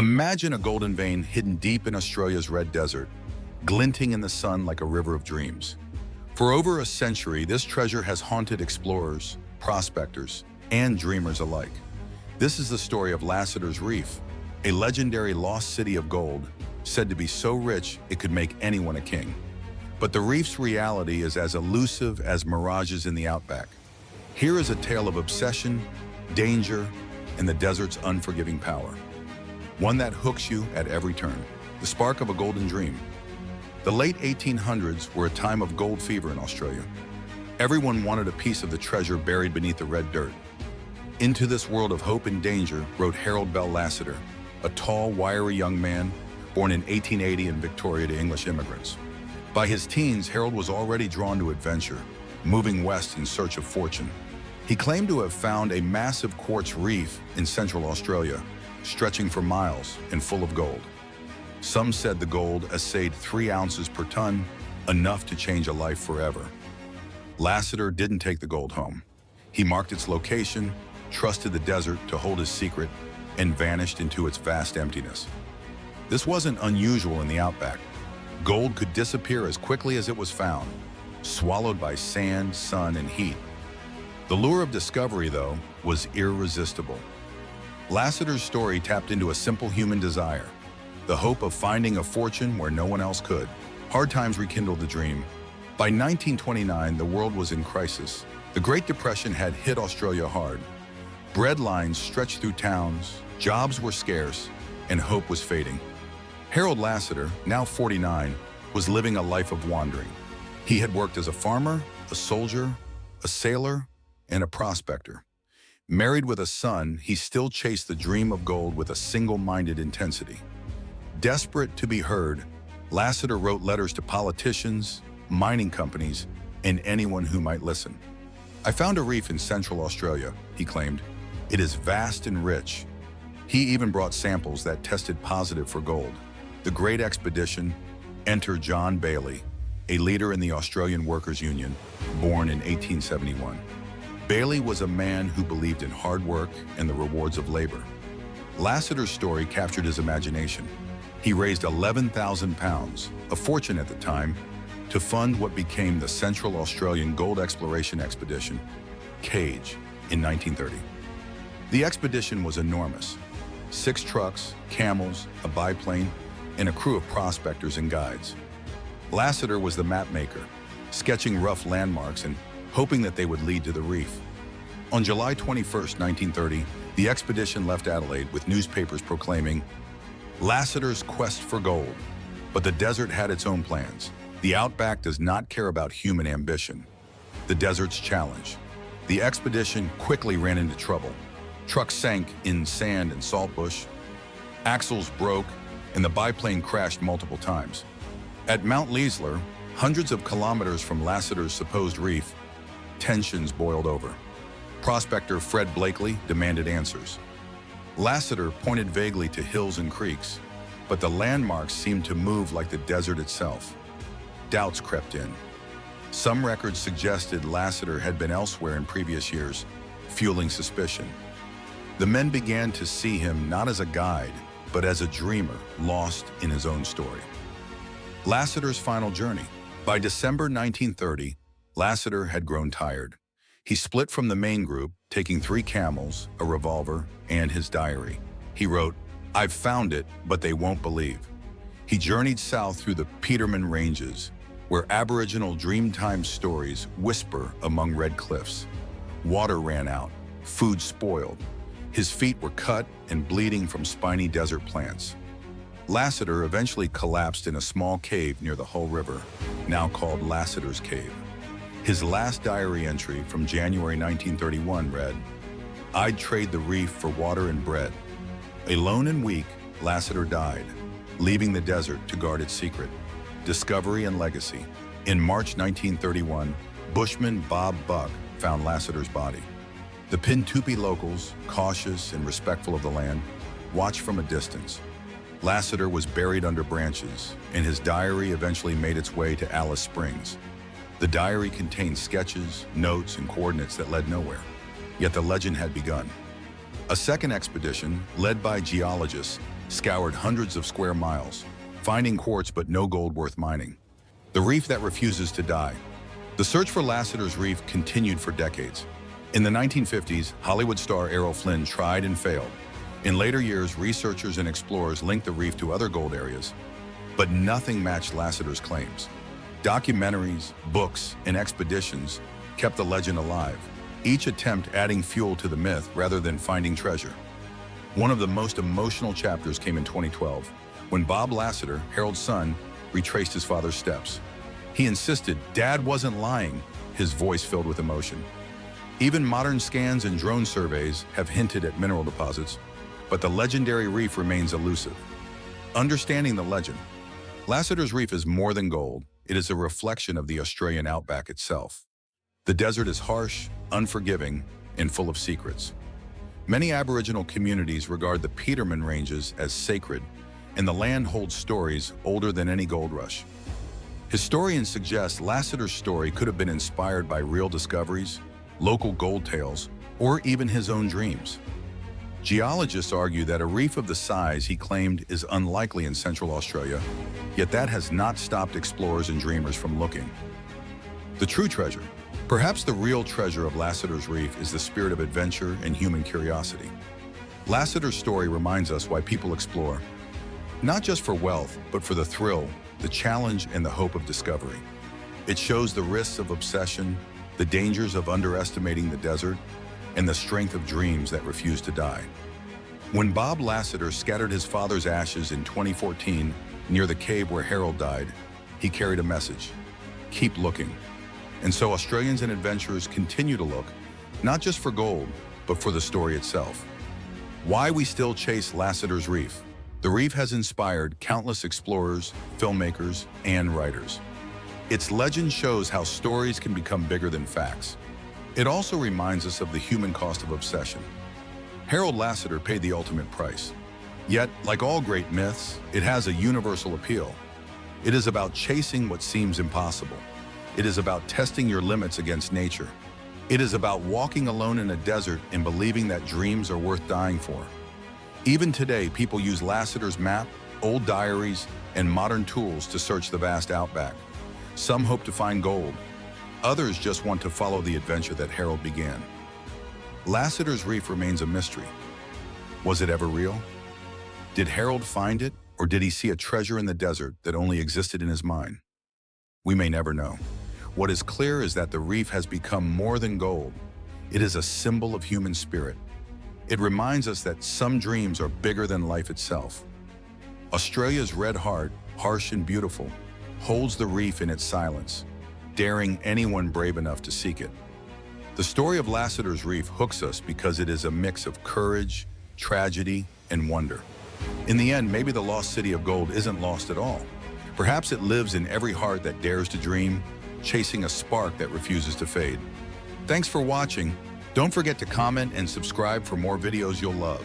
Imagine a golden vein hidden deep in Australia's red desert, glinting in the sun like a river of dreams. For over a century, this treasure has haunted explorers, prospectors, and dreamers alike. This is the story of Lasseter's Reef, a legendary lost city of gold, said to be so rich it could make anyone a king. But the reef's reality is as elusive as mirages in the Outback. Here is a tale of obsession, danger, and the desert's unforgiving power. One that hooks you at every turn, the spark of a golden dream. The late 1800s were a time of gold fever in Australia. Everyone wanted a piece of the treasure buried beneath the red dirt. Into this world of hope and danger wrote Harold Bell Lasseter, a tall, wiry young man born in 1880 in Victoria to English immigrants. By his teens, Harold was already drawn to adventure, moving west in search of fortune. He claimed to have found a massive quartz reef in central Australia, stretching for miles and full of gold. Some said the gold assayed 3 ounces per ton, enough to change a life forever. Lasseter didn't take the gold home. He marked its location, trusted the desert to hold his secret, and vanished into its vast emptiness. This wasn't unusual in the Outback. Gold could disappear as quickly as it was found, swallowed by sand, sun, and heat. The lure of discovery, though, was irresistible. Lasseter's story tapped into a simple human desire, the hope of finding a fortune where no one else could. Hard times rekindled the dream. By 1929, the world was in crisis. The Great Depression had hit Australia hard. Bread lines stretched through towns, jobs were scarce, and hope was fading. Harold Lasseter, now 49, was living a life of wandering. He had worked as a farmer, a soldier, a sailor, and a prospector. Married with a son, he still chased the dream of gold with a single-minded intensity. Desperate to be heard, Lasseter wrote letters to politicians, mining companies, and anyone who might listen. "I found a reef in Central Australia," he claimed. "It is vast and rich." He even brought samples that tested positive for gold. The Great Expedition. Enter John Bailey, a leader in the Australian Workers' Union, born in 1871. Bailey was a man who believed in hard work and the rewards of labor. Lasseter's story captured his imagination. He raised £11,000, a fortune at the time, to fund what became the Central Australian Gold Exploration Expedition, CAGE, in 1930. The expedition was enormous. 6 trucks, camels, a biplane, and a crew of prospectors and guides. Lasseter was the map maker, sketching rough landmarks and hoping that they would lead to the reef. On July 21, 1930, the expedition left Adelaide with newspapers proclaiming, "Lasseter's quest for gold." But the desert had its own plans. The Outback does not care about human ambition. The desert's challenge. The expedition quickly ran into trouble. Trucks sank in sand and saltbush, axles broke, and the biplane crashed multiple times. At Mount Leisler, hundreds of kilometers from Lasseter's supposed reef, tensions boiled over. Prospector Fred Blakely demanded answers. Lasseter pointed vaguely to hills and creeks, but the landmarks seemed to move like the desert itself. Doubts crept in. Some records suggested Lasseter had been elsewhere in previous years, fueling suspicion. The men began to see him not as a guide, but as a dreamer lost in his own story. Lasseter's final journey. By December 1930, Lasseter had grown tired. He split from the main group, taking 3 camels, a revolver, and his diary. He wrote, "I've found it, but they won't believe." He journeyed south through the Peterman Ranges, where Aboriginal Dreamtime stories whisper among red cliffs. Water ran out, food spoiled. His feet were cut and bleeding from spiny desert plants. Lasseter eventually collapsed in a small cave near the Hull River, now called Lasseter's Cave. His last diary entry from January 1931 read, "I'd trade the reef for water and bread." Alone and weak, Lasseter died, leaving the desert to guard its secret, discovery and legacy. In March 1931, Bushman Bob Buck found Lasseter's body. The Pintupi locals, cautious and respectful of the land, watched from a distance. Lasseter was buried under branches, and his diary eventually made its way to Alice Springs. The diary contained sketches, notes, and coordinates that led nowhere. Yet the legend had begun. A second expedition, led by geologists, scoured hundreds of square miles, finding quartz but no gold worth mining. The reef that refuses to die. The search for Lasseter's Reef continued for decades. In the 1950s, Hollywood star Errol Flynn tried and failed. In later years, researchers and explorers linked the reef to other gold areas, but nothing matched Lasseter's claims. Documentaries, books, and expeditions kept the legend alive, each attempt adding fuel to the myth rather than finding treasure. One of the most emotional chapters came in 2012, when Bob Lasseter, Harold's son, retraced his father's steps. He insisted Dad wasn't lying, his voice filled with emotion. Even modern scans and drone surveys have hinted at mineral deposits, but the legendary reef remains elusive. Understanding the legend, Lasseter's Reef is more than gold. It is a reflection of the Australian Outback itself. The desert is harsh, unforgiving, and full of secrets. Many Aboriginal communities regard the Peterman Ranges as sacred, and the land holds stories older than any gold rush. Historians suggest Lasseter's story could have been inspired by real discoveries, local gold tales, or even his own dreams. Geologists argue that a reef of the size he claimed is unlikely in Central Australia, yet that has not stopped explorers and dreamers from looking. The true treasure. Perhaps the real treasure of Lasseter's Reef is the spirit of adventure and human curiosity. Lasseter's story reminds us why people explore, not just for wealth, but for the thrill, the challenge, and the hope of discovery. It shows the risks of obsession, the dangers of underestimating the desert, and the strength of dreams that refuse to die. When Bob Lasseter scattered his father's ashes in 2014 near the cave where Harold died, he carried a message: keep looking. And so Australians and adventurers continue to look, not just for gold, but for the story itself. Why we still chase Lasseter's Reef. The reef has inspired countless explorers, filmmakers, and writers. Its legend shows how stories can become bigger than facts. It also reminds us of the human cost of obsession. Harold Lasseter paid the ultimate price. Yet, like all great myths, it has a universal appeal. It is about chasing what seems impossible. It is about testing your limits against nature. It is about walking alone in a desert and believing that dreams are worth dying for. Even today, people use Lasseter's map, old diaries, and modern tools to search the vast outback. Some hope to find gold. Others just want to follow the adventure that Harold began. Lasseter's Reef remains a mystery. Was it ever real? Did Harold find it, or did he see a treasure in the desert that only existed in his mind? We may never know. What is clear is that the reef has become more than gold. It is a symbol of human spirit. It reminds us that some dreams are bigger than life itself. Australia's red heart, harsh and beautiful, holds the reef in its silence, daring anyone brave enough to seek it. The story of Lasseter's Reef hooks us because it is a mix of courage, tragedy, and wonder. In the end, maybe the lost city of gold isn't lost at all. Perhaps it lives in every heart that dares to dream, chasing a spark that refuses to fade. Thanks for watching. Don't forget to comment and subscribe for more videos you'll love.